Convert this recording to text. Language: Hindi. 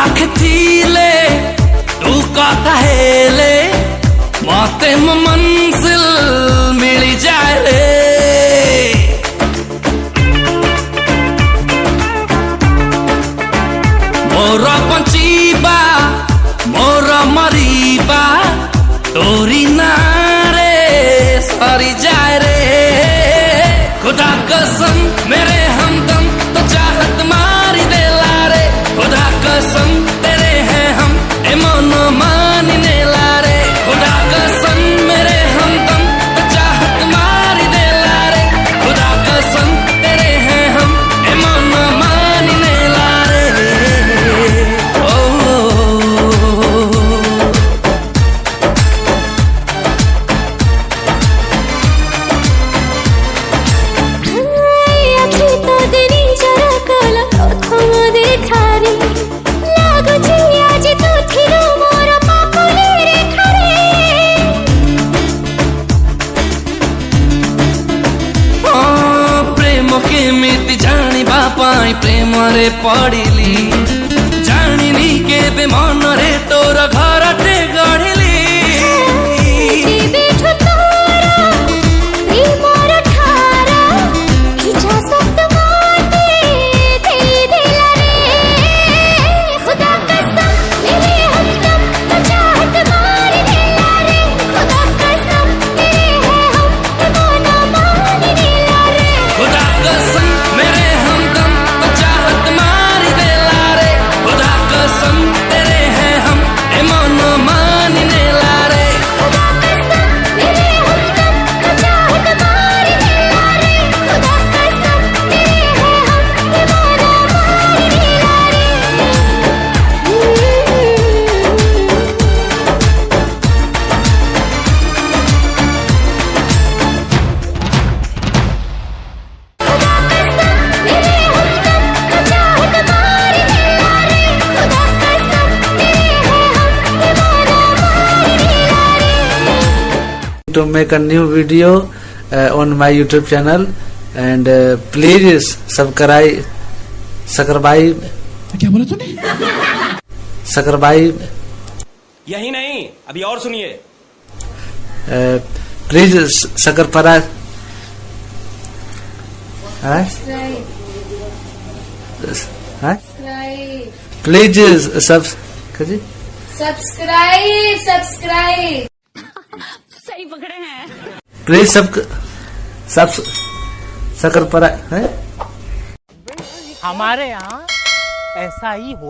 लाखतीले तू कहता हेले मते मंजिल मिली जाए रे मोर पंचीबा मोर मरीबा तोरी नारे सरी जाए रे खुदा कसम मेरे हमदम तो चाहत मारी दे लारे खुदा कसम तेरे हैं हम ए मनो मानने लारे खुदा कसम मेरे हमदम तो चाहत मारी दे लारे खुदा कसम तेरे हैं हम ए मनो मानने लारे केमिति जानी बापाई प्रेम रे पड़िली जानिनी केबे मन रे तोर घर टे गढ़िली to make a new video on my YouTube channel and please subscribe क्या बोला तूने? subscribe यही नहीं अभी और सुनिए please subscribe please सब्सक्राइब सही पकड़े हैं प्लीज सब शक्कर पर है हमारे यहाँ ऐसा ही हो